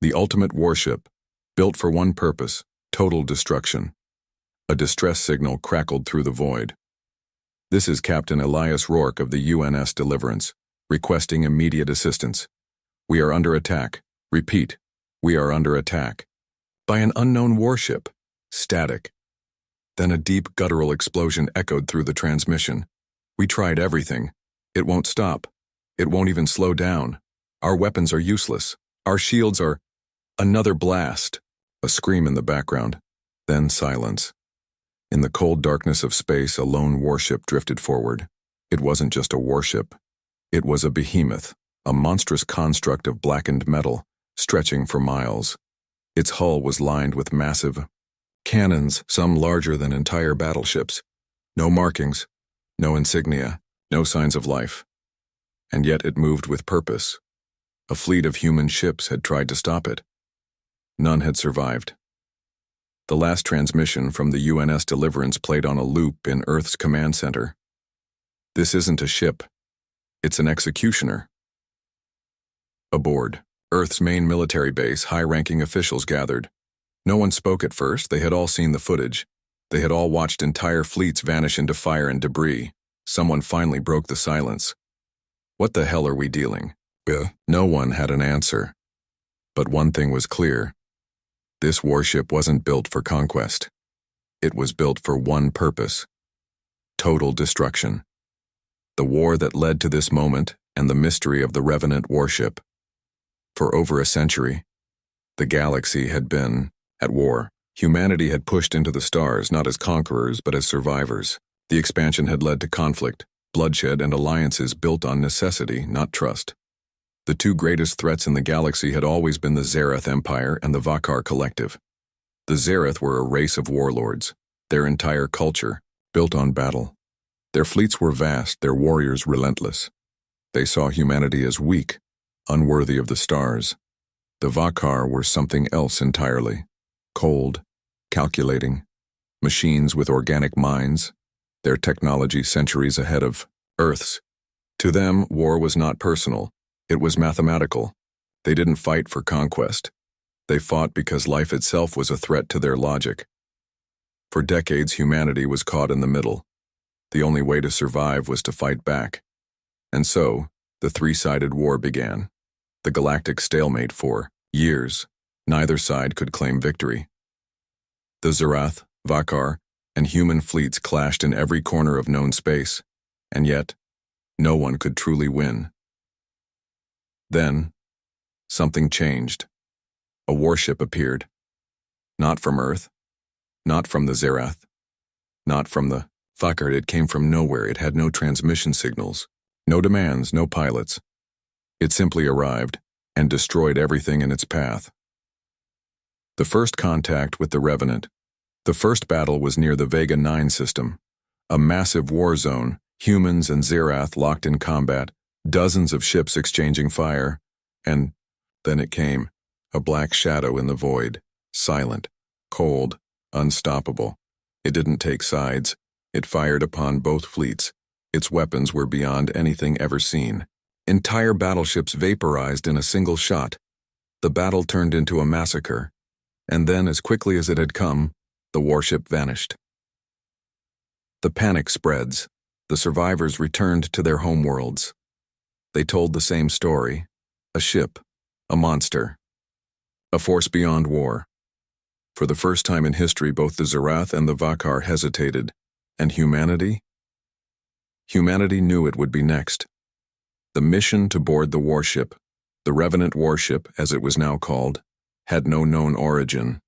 The ultimate warship, built for one purpose, total destruction. A distress signal crackled through the void. This is Captain Elias Rourke of the UNS Deliverance, requesting immediate assistance. We are under attack. Repeat, we are under attack. By an unknown warship. Static. Then a deep guttural explosion echoed through the transmission. We tried everything. It won't stop. It won't even slow down. Our weapons are useless. Our shields are... Another blast. A scream in the background. Then silence. In the cold darkness of space, a lone warship drifted forward. It wasn't just a warship. It was a behemoth, a monstrous construct of blackened metal, stretching for miles. Its hull was lined with massive cannons, some larger than entire battleships. No markings, no insignia, no signs of life. And yet it moved with purpose. A fleet of human ships had tried to stop it. None had survived. The last transmission from the UNS Deliverance played on a loop in Earth's command center. This isn't a ship. It's an executioner. Aboard Earth's main military base, high-ranking officials gathered. No one spoke at first. They had all seen the footage. They had all watched entire fleets vanish into fire and debris. Someone finally broke the silence. What the hell are we dealing with? No one had an answer. But one thing was clear. This warship wasn't built for conquest. It was built for one purpose: total destruction. The war that led to this moment and the mystery of the Revenant warship. For over a century, the galaxy had been at war. Humanity had pushed into the stars not as conquerors but as survivors. The expansion had led to conflict, bloodshed, and alliances built on necessity, not trust. The two greatest threats in the galaxy had always been the Zereth Empire and the Vakar Collective. The Zereth were a race of warlords, their entire culture built on battle. Their fleets were vast, their warriors relentless. They saw humanity as weak, unworthy of the stars. The Vakar were something else entirely. Cold, calculating, machines with organic minds, their technology centuries ahead of Earth's. To them, war was not personal. It was mathematical. They didn't fight for conquest. They fought because life itself was a threat to their logic. For decades, humanity was caught in the middle. The only way to survive was to fight back. And so, the three-sided war began. The galactic stalemate for years. Neither side could claim victory. The Zerath, Vakar, and human fleets clashed in every corner of known space, and yet, no one could truly win. Then, something changed. A warship appeared. Not from Earth, not from the Zerath, not from the Vakar. It came from nowhere. It had no transmission signals, no demands, no pilots. It simply arrived and destroyed everything in its path. The first contact with the Revenant. The first battle was near the Vega 9 system, a massive war zone, humans and Zerath locked in combat, dozens of ships exchanging fire, and then it came, a black shadow in the void, silent, cold, unstoppable. It didn't take sides. It fired upon both fleets. Its weapons were beyond anything ever seen. Entire battleships vaporized in a single shot. The battle turned into a massacre. And then, as quickly as it had come, the warship vanished. The panic spreads. The survivors returned to their homeworlds. They told the same story: a ship, a monster, a force beyond war. For the first time in history, both the Zerath and the Vakar hesitated. And humanity? Humanity knew it would be next. The mission to board the warship, the Revenant warship, as it was now called, had no known origin.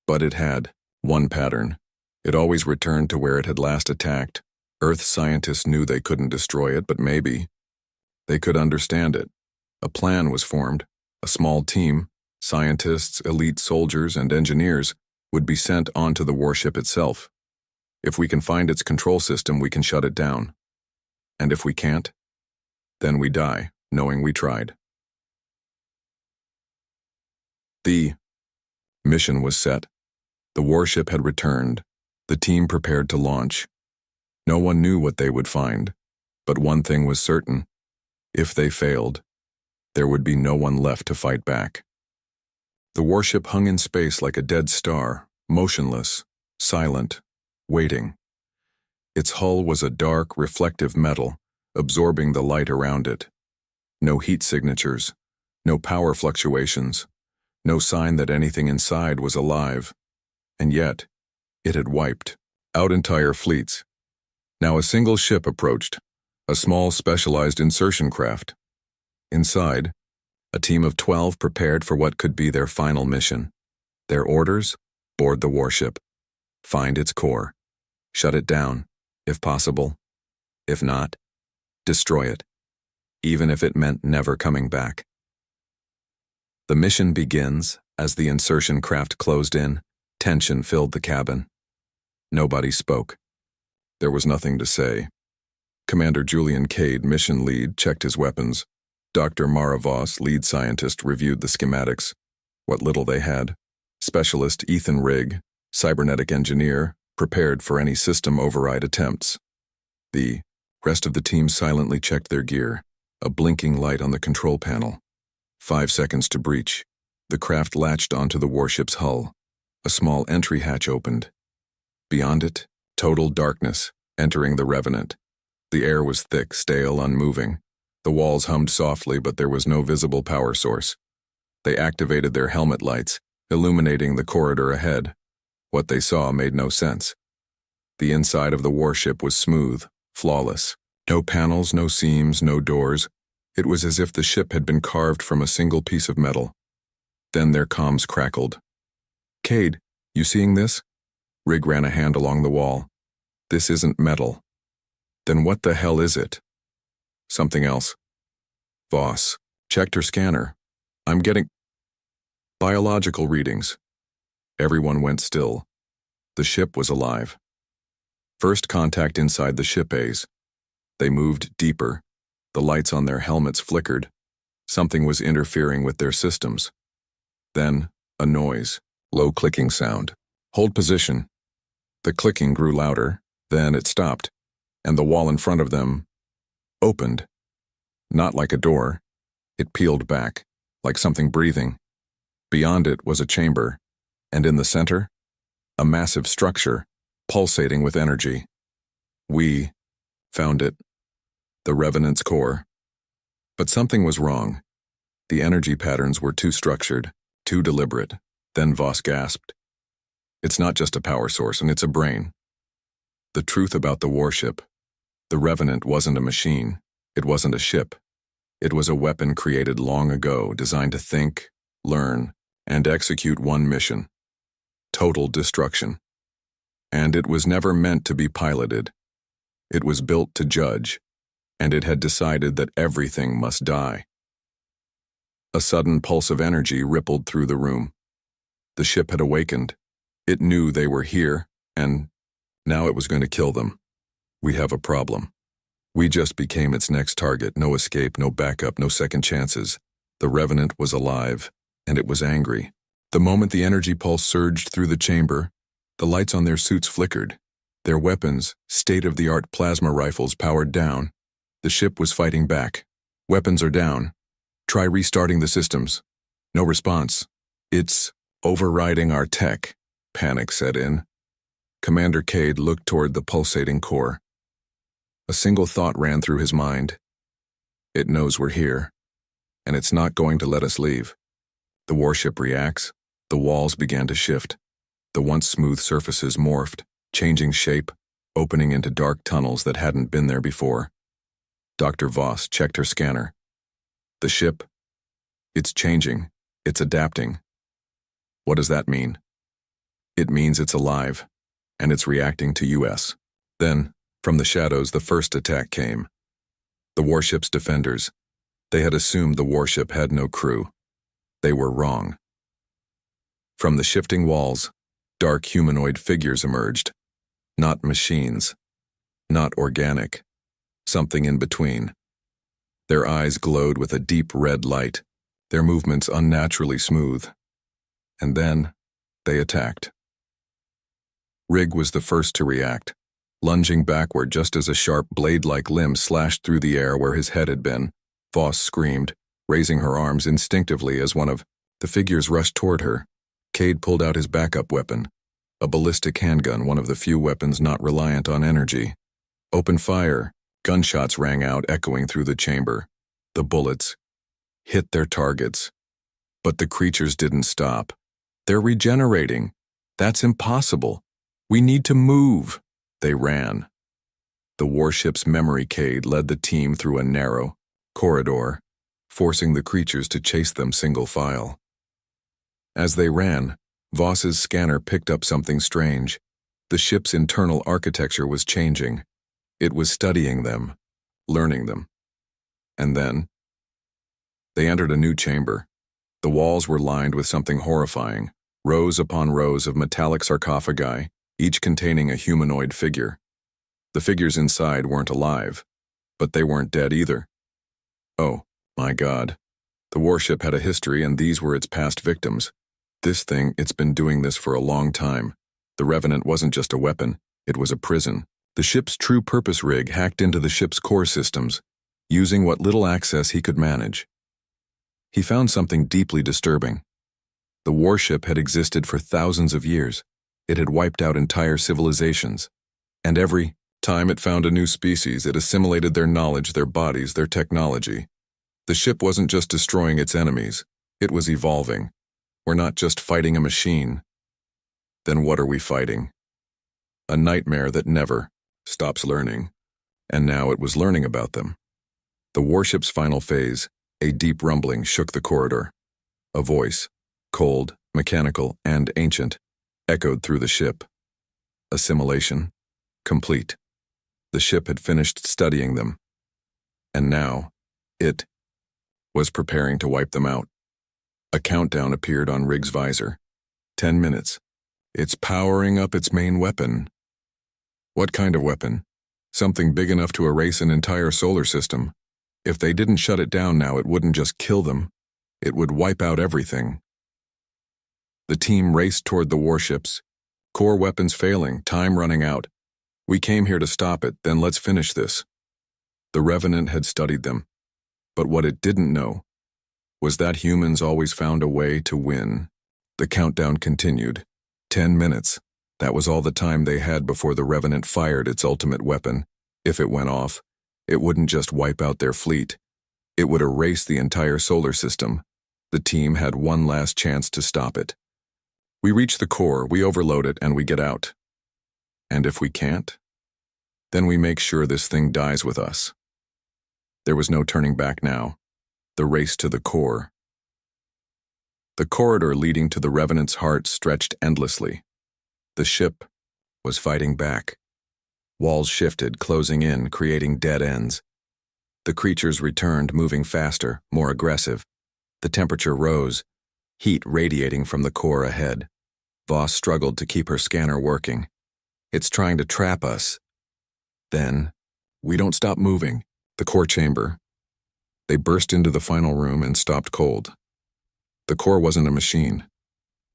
But it had one pattern. It always returned to where it had last attacked. Earth scientists knew they couldn't destroy it, but maybe they could understand it. A plan was formed. A small team, scientists, elite soldiers, and engineers, would be sent onto the warship itself. If we can find its control system, we can shut it down. And if we can't, then we die, knowing we tried. The mission was set. The warship had returned. The team prepared to launch. No one knew what they would find, but one thing was certain. If they failed, there would be no one left to fight back. The warship hung in space like a dead star, motionless, silent, waiting. Its hull was a dark, reflective metal, absorbing the light around it. No heat signatures, no power fluctuations, no sign that anything inside was alive. And yet, it had wiped out entire fleets. Now a single ship approached, a small specialized insertion craft. Inside, a team of 12 prepared for what could be their final mission. Their orders? Board the warship. Find its core. Shut it down, if possible. If not, destroy it, even if it meant never coming back. The mission begins as the insertion craft closed in. Tension filled the cabin. Nobody spoke. There was nothing to say. Commander Julian Cade, mission lead, checked his weapons. Dr. Mara Voss, lead scientist, reviewed the schematics, what little they had. Specialist Ethan Rigg, cybernetic engineer, prepared for any system override attempts. The rest of the team silently checked their gear, a blinking light on the control panel. 5 seconds to breach. The craft latched onto the warship's hull. A small entry hatch opened. Beyond it, total darkness, entering the Revenant. The air was thick, stale, unmoving. The walls hummed softly, but there was no visible power source. They activated their helmet lights, illuminating the corridor ahead. What they saw made no sense. The inside of the warship was smooth, flawless. No panels, no seams, no doors. It was as if the ship had been carved from a single piece of metal. Then their comms crackled. "Cade, you seeing this?" Rigg ran a hand along the wall. "This isn't metal." "Then what the hell is it?" "Something else." Voss checked her scanner. "I'm getting biological readings." Everyone went still. The ship was alive. First contact inside the ship A's. They moved deeper. The lights on their helmets flickered. Something was interfering with their systems. Then, a noise, low clicking sound. "Hold position." The clicking grew louder, then it stopped, and the wall in front of them opened. Not like a door. It peeled back, like something breathing. Beyond it was a chamber, and in the center, a massive structure, pulsating with energy. We found it. The Revenant's core. But something was wrong. The energy patterns were too structured, too deliberate. Then Voss gasped. "It's not just a power source, and it's a brain." The truth about the warship. The Revenant wasn't a machine. It wasn't a ship. It was a weapon created long ago, designed to think, learn, and execute one mission. Total destruction. And it was never meant to be piloted. It was built to judge, and it had decided that everything must die. A sudden pulse of energy rippled through the room. The ship had awakened. It knew they were here, and now it was going to kill them. "We have a problem." We just became its next target. No escape, no backup, no second chances. The Revenant was alive, and it was angry. The moment the energy pulse surged through the chamber, the lights on their suits flickered. Their weapons, state-of-the-art plasma rifles, powered down. The ship was fighting back. "Weapons are down. Try restarting the systems." No response. "It's overriding our tech." Panic set in. Commander Cade looked toward the pulsating core. A single thought ran through his mind. It knows we're here, and it's not going to let us leave. The warship reacts. The walls began to shift. The once smooth surfaces morphed, changing shape, opening into dark tunnels that hadn't been there before. Dr. Voss checked her scanner. The ship, it's changing, it's adapting. What does that mean? It means it's alive, and it's reacting to US. Then, from the shadows, the first attack came. The warship's defenders. They had assumed the warship had no crew. They were wrong. From the shifting walls, dark humanoid figures emerged. Not machines. Not organic. Something in between. Their eyes glowed with a deep red light, their movements unnaturally smooth. And then, they attacked. Rigg was the first to react, lunging backward just as a sharp blade-like limb slashed through the air where his head had been. Voss screamed, raising her arms instinctively as one of The figures rushed toward her. Cade pulled out his backup weapon, a ballistic handgun, one of the few weapons not reliant on energy. Open fire. Gunshots rang out, echoing through the chamber. The bullets hit their targets. But the creatures didn't stop. They're regenerating. That's impossible. We need to move. They ran. The warship's memory Cade led the team through a narrow corridor, forcing the creatures to chase them single file. As they ran, Voss's scanner picked up something strange. The ship's internal architecture was changing. It was studying them, learning them. And then, they entered a new chamber. The walls were lined with something horrifying, rows upon rows of metallic sarcophagi, each containing a humanoid figure. The figures inside weren't alive, but they weren't dead either. Oh, my God. The warship had a history, and these were its past victims. This thing, it's been doing this for a long time. The Revenant wasn't just a weapon, it was a prison. The ship's true purpose rig hacked into the ship's core systems, using what little access he could manage. He found something deeply disturbing. The warship had existed for thousands of years. It had wiped out entire civilizations. And every time it found a new species, it assimilated their knowledge, their bodies, their technology. The ship wasn't just destroying its enemies, it was evolving. We're not just fighting a machine. Then what are we fighting? A nightmare that never stops learning. And now it was learning about them. The warship's final phase, a deep rumbling shook the corridor. A voice, cold, mechanical, and ancient, echoed through the ship. Assimilation complete. The ship had finished studying them. And now, it was preparing to wipe them out. A countdown appeared on Rig's visor. 10 minutes. It's powering up its main weapon. What kind of weapon? Something big enough to erase an entire solar system. If they didn't shut it down now, it wouldn't just kill them. It would wipe out everything. The team raced toward the warships. Core weapons failing, time running out. We came here to stop it, then let's finish this. The Revenant had studied them. But what it didn't know was that humans always found a way to win. The countdown continued. 10 minutes. That was all the time they had before the Revenant fired its ultimate weapon. If it went off, it wouldn't just wipe out their fleet. It would erase the entire solar system. The team had one last chance to stop it. We reach the core, we overload it, and we get out. And if we can't, then we make sure this thing dies with us. There was no turning back now. The race to the core. The corridor leading to the Revenant's heart stretched endlessly. The ship was fighting back. Walls shifted, closing in, creating dead ends. The creatures returned, moving faster, more aggressive. The temperature rose, heat radiating from the core ahead. Voss struggled to keep her scanner working. It's trying to trap us. Then, we don't stop moving. The core chamber. They burst into the final room and stopped cold. The core wasn't a machine.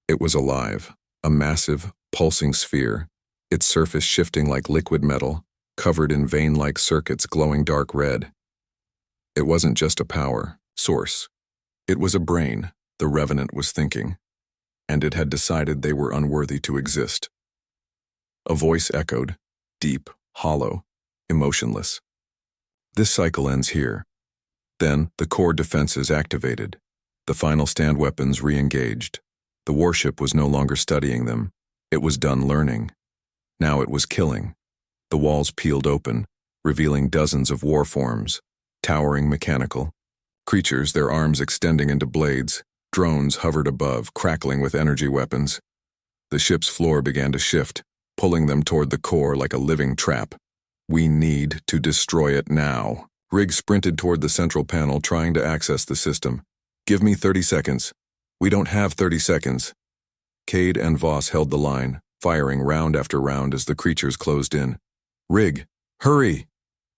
It was alive, a massive, pulsing sphere, its surface shifting like liquid metal, covered in vein-like circuits glowing dark red. It wasn't just a power source. It was a brain, the Revenant was thinking, and it had decided they were unworthy to exist. A voice echoed, deep, hollow, emotionless. This cycle ends here. Then, the core defenses activated. The final stand weapons re-engaged. The warship was no longer studying them. It was done learning. Now it was killing. The walls peeled open, revealing dozens of war forms, towering mechanical. Creatures, their arms extending into blades. Drones hovered above, crackling with energy weapons. The ship's floor began to shift, pulling them toward the core like a living trap. We need to destroy it now. Rig sprinted toward the central panel, trying to access the system. Give me 30 seconds. We don't have 30 seconds. Cade and Voss held the line, firing round after round as the creatures closed in. Rig, hurry!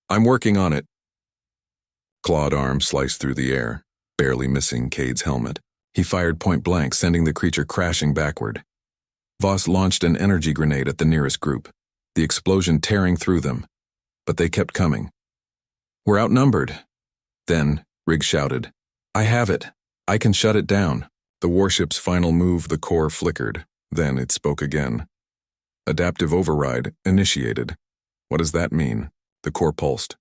I'm working on it. Clawed arm sliced through the air, barely missing Cade's helmet. He fired point blank, sending the creature crashing backward. Voss launched an energy grenade at the nearest group, the explosion tearing through them. But they kept coming. We're outnumbered. Then, Rig shouted, I have it. I can shut it down. The warship's final move, the core flickered. Then it spoke again. Adaptive override initiated. What does that mean? The core pulsed.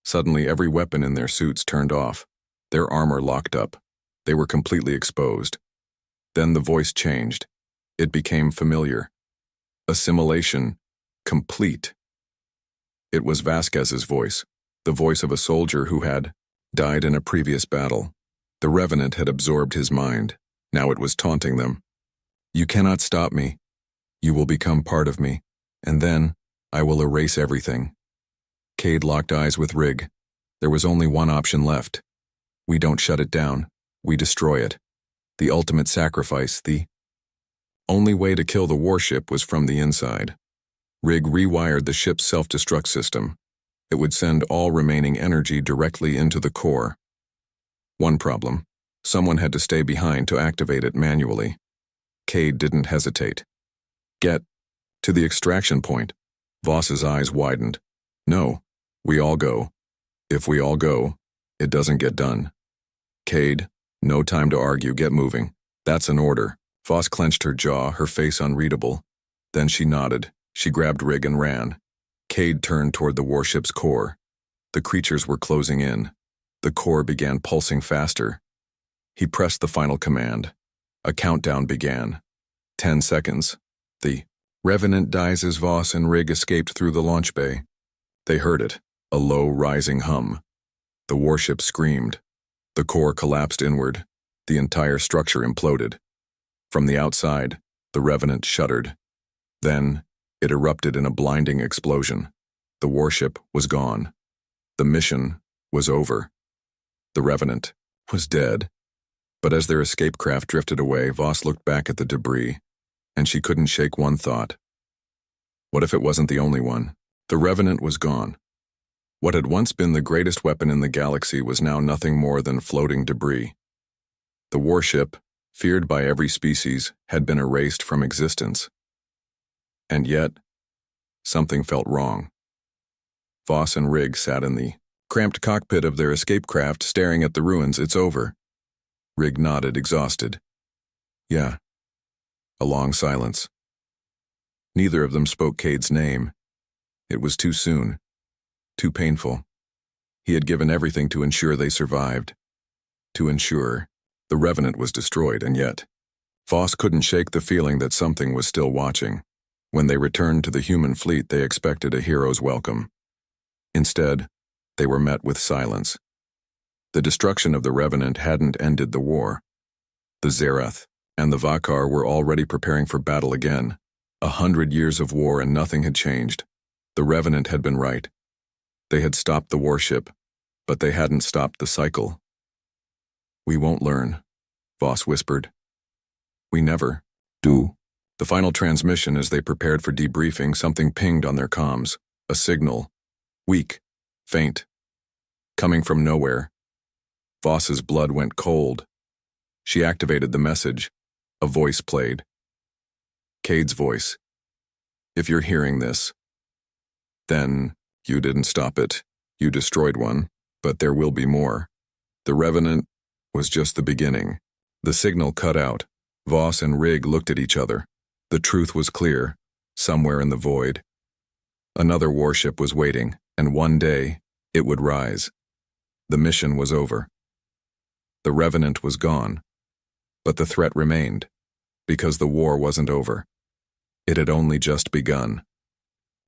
Suddenly, every weapon in their suits turned off. Their armor locked up. They were completely exposed. Then the voice changed. It became familiar. Assimilation complete. It was Vasquez's voice, the voice of a soldier who had died in a previous battle. The Revenant had absorbed his mind. Now it was taunting them. You cannot stop me. You will become part of me, and then I will erase everything. Cade locked eyes with Rig. There was only one option left. We don't shut it down. We destroy it. The ultimate sacrifice, the only way to kill the warship was from the inside. Rig rewired the ship's self-destruct system. It would send all remaining energy directly into the core. One problem. Someone had to stay behind to activate it manually. Cade didn't hesitate. Get to the extraction point. Voss's eyes widened. No, we all go. If we all go, it doesn't get done. Cade, no time to argue, get moving. That's an order. Voss clenched her jaw, her face unreadable. Then she nodded. She grabbed Rig and ran. Cade turned toward the warship's core. The creatures were closing in. The core began pulsing faster. He pressed the final command. A countdown began. 10 seconds. The Revenant dies as Voss and Rig escaped through the launch bay. They heard it, a low, rising hum. The warship screamed. The core collapsed inward. The entire structure imploded. From the outside, the Revenant shuddered. Then, it erupted in a blinding explosion. The warship was gone. The mission was over. The Revenant was dead. But as their escape craft drifted away, Voss looked back at the debris, and she couldn't shake one thought. What if it wasn't the only one? The Revenant was gone. What had once been the greatest weapon in the galaxy was now nothing more than floating debris. The warship, feared by every species, had been erased from existence. And yet, something felt wrong. Voss and Rig sat in the cramped cockpit of their escape craft, staring at the ruins. It's over. Rig nodded, exhausted. Yeah. A long silence. Neither of them spoke Cade's name. It was too soon. Too painful. He had given everything to ensure they survived. To ensure the Revenant was destroyed, and yet Voss couldn't shake the feeling that something was still watching. When they returned to the human fleet, they expected a hero's welcome. Instead, they were met with silence. The destruction of the Revenant hadn't ended the war. The Zerath and the Vakar were already preparing for battle again. 100 years of war and nothing had changed. The Revenant had been right. They had stopped the warship, but they hadn't stopped the cycle. We won't learn, Voss whispered. We never do. The final transmission, as they prepared for debriefing, something pinged on their comms. A signal. Weak. Faint. Coming from nowhere. Voss's blood went cold. She activated the message. A voice played. Cade's voice. If you're hearing this, then you didn't stop it. You destroyed one, but there will be more. The Revenant was just the beginning. The signal cut out. Voss and Rig looked at each other. The truth was clear, somewhere in the void. Another warship was waiting, and one day, it would rise. The mission was over. The Revenant was gone. But the threat remained, because the war wasn't over. It had only just begun.